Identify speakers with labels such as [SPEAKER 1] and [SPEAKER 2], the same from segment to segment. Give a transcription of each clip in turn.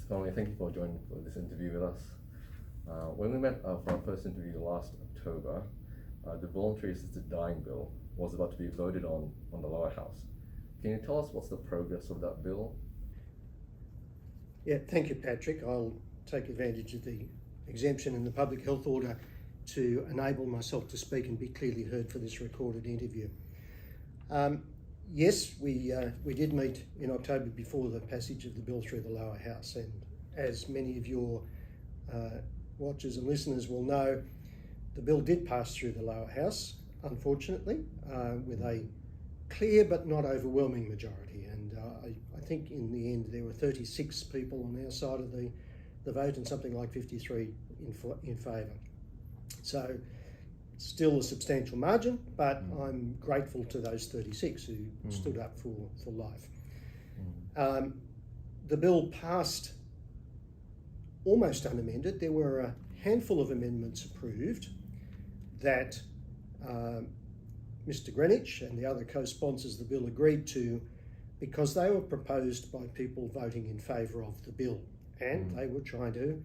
[SPEAKER 1] Conolly, thank you for joining for this interview with us. When we met for our first interview last October, the voluntary assisted dying bill was about to be voted on the lower house. Can you tell us what's the progress of that bill?
[SPEAKER 2] Yeah, thank you, Patrick. I'll take advantage of the exemption in the public health order to enable myself to speak and be clearly heard for this recorded interview. Yes, we did meet in October before the passage of the bill through the lower house, and as many of your watchers and listeners will know, the bill did pass through the lower house, unfortunately, with a clear but not overwhelming majority. And I think in the end there were 36 people on our side of the vote and something like 53 in favour. So still a substantial margin, but I'm grateful to those 36 who stood up for life. The bill passed almost unamended. There were a handful of amendments approved that Mr. Greenwich and the other co-sponsors of the bill agreed to because they were proposed by people voting in favour of the bill, and they were trying to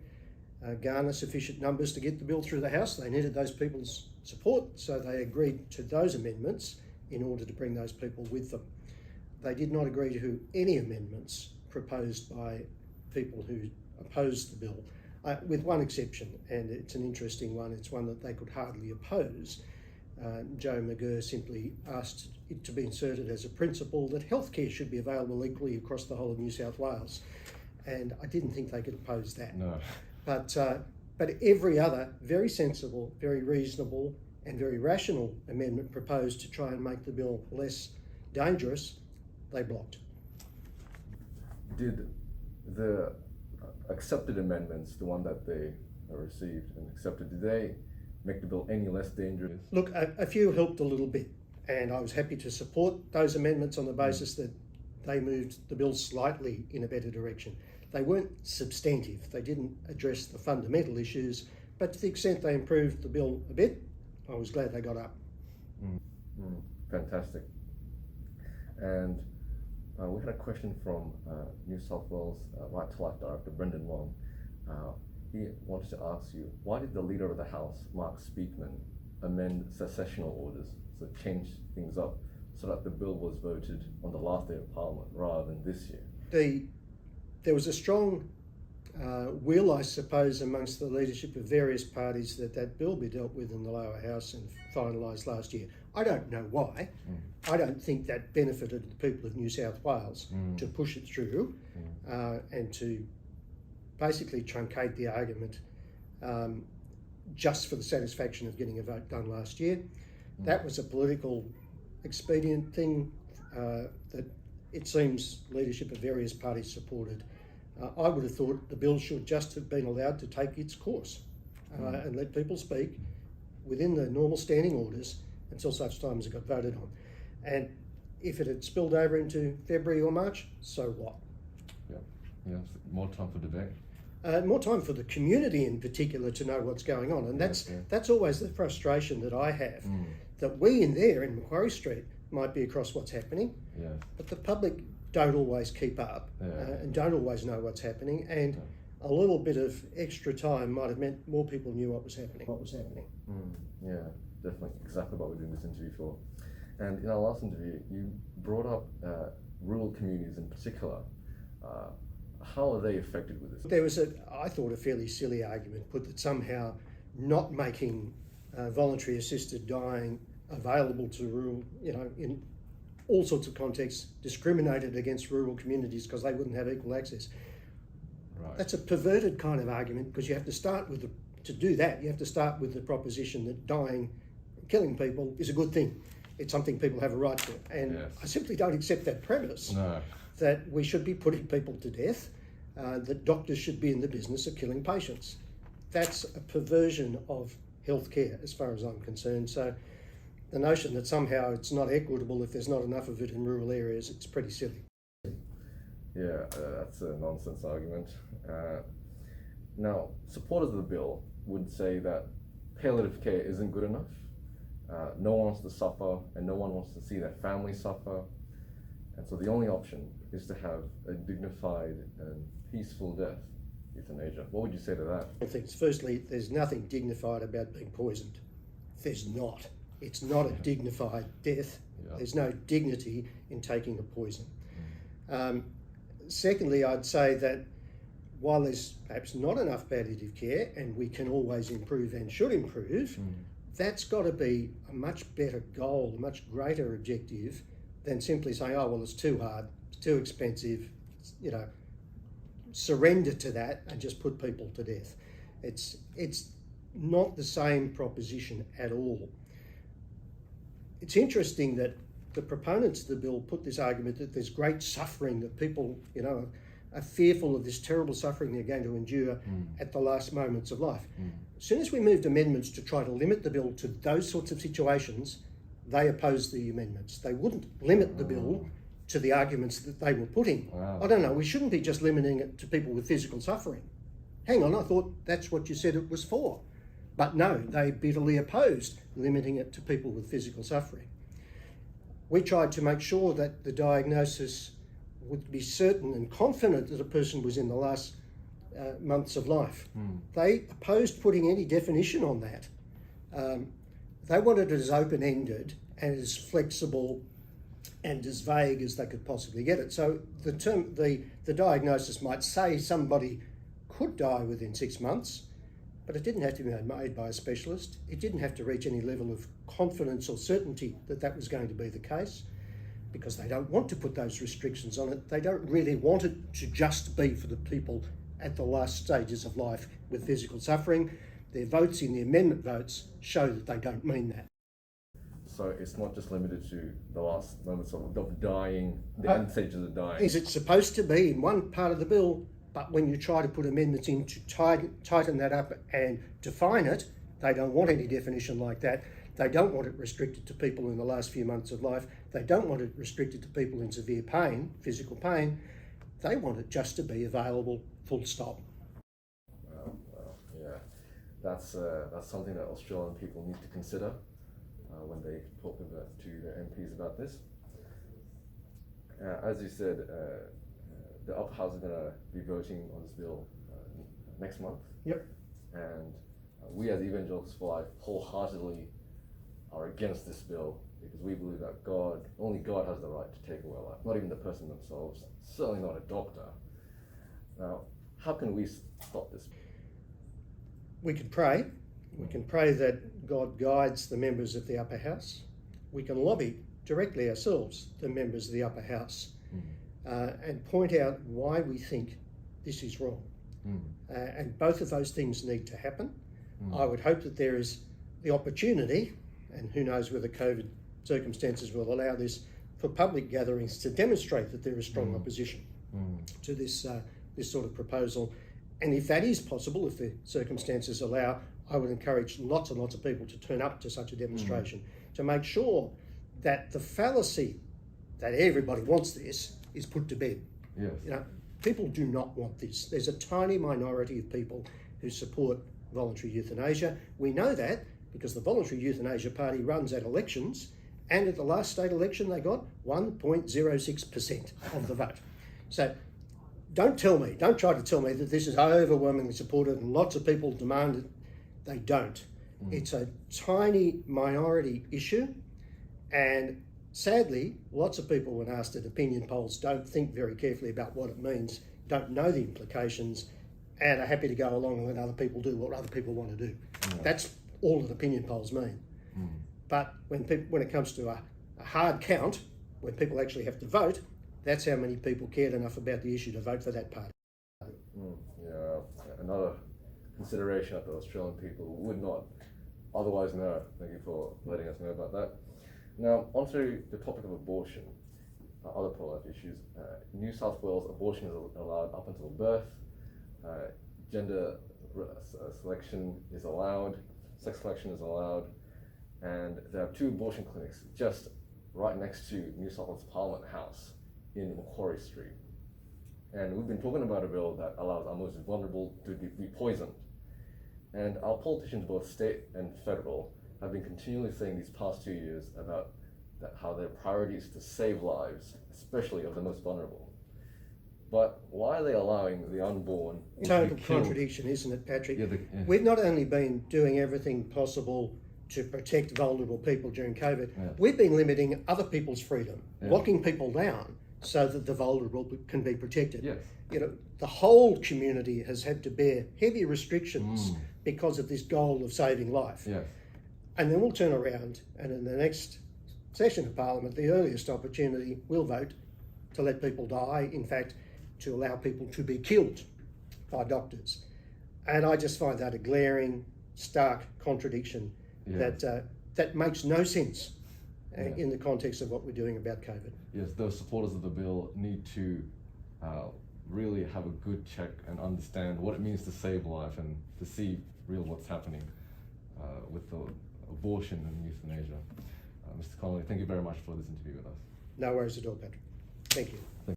[SPEAKER 2] garner sufficient numbers to get the bill through the House. They needed those people's support, so they agreed to those amendments in order to bring those people with them. They did not agree to any amendments proposed by people who opposed the bill, with one exception, and it's an interesting one. It's one that they could hardly oppose. Joe McGurr simply asked it to be inserted as a principle that healthcare should be available equally across the whole of New South Wales, and I didn't think they could oppose that.
[SPEAKER 1] No.
[SPEAKER 2] But every other very sensible, very reasonable and very rational amendment proposed to try and make the bill less dangerous, they blocked.
[SPEAKER 1] Did the accepted amendments, the one that they received and accepted, did they make the bill any less dangerous?
[SPEAKER 2] Look, a few helped a little bit, and I was happy to support those amendments on the basis that they moved the bill slightly in a better direction. They weren't substantive. They didn't address the fundamental issues, but to the extent they improved the bill a bit, I was glad they got up.
[SPEAKER 1] Fantastic. And we had a question from New South Wales Right to Life Director Brendan Wong. He wanted to ask you, why did the Leader of the House, Mark Speakman, amend sessional orders, so change things up, so that the bill was voted on the last day of Parliament rather than this year?
[SPEAKER 2] There was a strong will, I suppose, amongst the leadership of various parties that bill be dealt with in the lower house and finalised last year. I don't know why. I don't think that benefited the people of New South Wales to push it through and to basically truncate the argument just for the satisfaction of getting a vote done last year. That was a political expedient thing that it seems leadership of various parties supported. I would have thought the bill should just have been allowed to take its course and let people speak within the normal standing orders until such time as it got voted on. And if it had spilled over into February or March, so what?
[SPEAKER 1] Yeah, more time for debate.
[SPEAKER 2] More time for the community in particular to know what's going on. And that's always the frustration that I have, that we in Macquarie Street might be across what's happening, but the public don't always keep up and don't always know what's happening, and a little bit of extra time might have meant more people knew what was happening.
[SPEAKER 1] Yeah, definitely exactly what we're doing this interview for. And in our last interview, you brought up rural communities in particular. How are they affected with this?
[SPEAKER 2] There was I thought, a fairly silly argument put that somehow not making voluntary assisted dying available to rural, in all sorts of contexts, discriminated against rural communities because they wouldn't have equal access.
[SPEAKER 1] Right.
[SPEAKER 2] That's a perverted kind of argument, because you have to start with to do that, you have to start with the proposition that dying, killing people is a good thing. It's something people have a right to. And I simply don't accept that premise.
[SPEAKER 1] No.
[SPEAKER 2] That we should be putting people to death, that doctors should be in the business of killing patients. That's a perversion of healthcare as far as I'm concerned. So the notion that somehow it's not equitable if there's not enough of it in rural areas, it's pretty silly.
[SPEAKER 1] Yeah, that's a nonsense argument. Now, supporters of the bill would say that palliative care isn't good enough. No one wants to suffer, and no one wants to see their family suffer. And so the only option is to have a dignified and peaceful death, euthanasia. What would you say to that?
[SPEAKER 2] Things. Firstly, there's nothing dignified about being poisoned. There's not. It's not a dignified death.
[SPEAKER 1] Yeah.
[SPEAKER 2] There's no dignity in taking a poison. Secondly, I'd say that while there's perhaps not enough palliative care, and we can always improve and should improve, that's got to be a much better goal, a much greater objective than simply saying, oh, well, it's too hard, it's too expensive, you know, surrender to that and just put people to death. It's not the same proposition at all. It's interesting that the proponents of the bill put this argument that there's great suffering, that people, you know, are fearful of this terrible suffering they're going to endure at the last moments of life. As soon as we moved amendments to try to limit the bill to those sorts of situations, they opposed the amendments. They wouldn't limit the bill to the arguments that they were putting.
[SPEAKER 1] Wow.
[SPEAKER 2] I don't know, we shouldn't be just limiting it to people with physical suffering. Hang on, I thought that's what you said it was for. But no, they bitterly opposed limiting it to people with physical suffering. We tried to make sure that the diagnosis would be certain and confident that a person was in the last months of life. They opposed putting any definition on that. They wanted it as open-ended and as flexible and as vague as they could possibly get it. So the term, the diagnosis might say somebody could die within 6 months, but it didn't have to be made by a specialist. It didn't have to reach any level of confidence or certainty that that was going to be the case, because they don't want to put those restrictions on it. They don't really want it to just be for the people at the last stages of life with physical suffering. Their votes in the amendment votes show that they don't mean that.
[SPEAKER 1] So it's not just limited to the last moments of dying, the end stages of dying.
[SPEAKER 2] Is it supposed to be in one part of the bill, but when you try to put amendments in to tighten that up and define it, they don't want any definition like that. They don't want it restricted to people in the last few months of life. They don't want it restricted to people in severe pain, physical pain. They want it just to be available, full stop.
[SPEAKER 1] Well, yeah, that's something that Australian people need to consider when they talk to their MPs about this. As you said, the Upper House is going to be voting on this bill next month.
[SPEAKER 2] Yep.
[SPEAKER 1] And we as Evangelicals for Life wholeheartedly are against this bill, because we believe that only God has the right to take away life, not even the person themselves, certainly not a doctor. Now, how can we stop this?
[SPEAKER 2] We can pray. We can pray that God guides the members of the Upper House. We can lobby directly ourselves, the members of the Upper House, and point out why we think this is wrong. And both of those things need to happen. I would hope that there is the opportunity, and who knows whether COVID circumstances will allow this, for public gatherings to demonstrate that there is strong opposition to this sort of proposal. And if that is possible, if the circumstances allow, I would encourage lots and lots of people to turn up to such a demonstration to make sure that the fallacy that everybody wants this is put to bed.
[SPEAKER 1] Yes.
[SPEAKER 2] You know, people do not want this. There's a tiny minority of people who support voluntary euthanasia. We know that because the Voluntary Euthanasia Party runs at elections, and at the last state election they got 1.06% of the vote. So don't try to tell me that this is overwhelmingly supported and lots of people demand it. They don't. It's a tiny minority issue, and sadly, lots of people, when asked at opinion polls, don't think very carefully about what it means, don't know the implications, and are happy to go along and let other people do what other people want to do. That's all that opinion polls mean. But when it comes to a hard count, when people actually have to vote, that's how many people cared enough about the issue to vote for that party.
[SPEAKER 1] Yeah, another consideration that the Australian people would not otherwise know. Thank you for letting us know about that. Now, onto the topic of abortion, other pro-life issues. In New South Wales, abortion is allowed up until birth. Gender selection is allowed. Sex selection is allowed. And there are 2 abortion clinics just right next to New South Wales Parliament House in Macquarie Street. And we've been talking about a bill that allows our most vulnerable to be poisoned. And our politicians, both state and federal, have been continually saying these past 2 years about that how their priority is to save lives, especially of the most vulnerable. But why are they allowing the unborn to
[SPEAKER 2] Total
[SPEAKER 1] be killed?
[SPEAKER 2] contradiction, isn't it, Patrick?
[SPEAKER 1] Yeah,
[SPEAKER 2] We've not only been doing everything possible to protect vulnerable people during COVID,
[SPEAKER 1] Yeah.
[SPEAKER 2] we've been limiting other people's freedom,
[SPEAKER 1] Yeah.
[SPEAKER 2] locking people down so that the vulnerable can be protected.
[SPEAKER 1] Yes.
[SPEAKER 2] You know, the whole community has had to bear heavy restrictions because of this goal of saving life.
[SPEAKER 1] Yes.
[SPEAKER 2] And then we'll turn around and in the next session of Parliament, the earliest opportunity, we'll vote to let people die, in fact, to allow people to be killed by doctors. And I just find that a glaring, stark contradiction that makes no sense in the context of what we're doing about COVID.
[SPEAKER 1] Yes, those supporters of the bill need to really have a good check and understand what it means to save life and to see real what's happening with the abortion and euthanasia. Mr. Conolly, thank you very much for this interview with us.
[SPEAKER 2] No worries at all, Patrick. Thank you.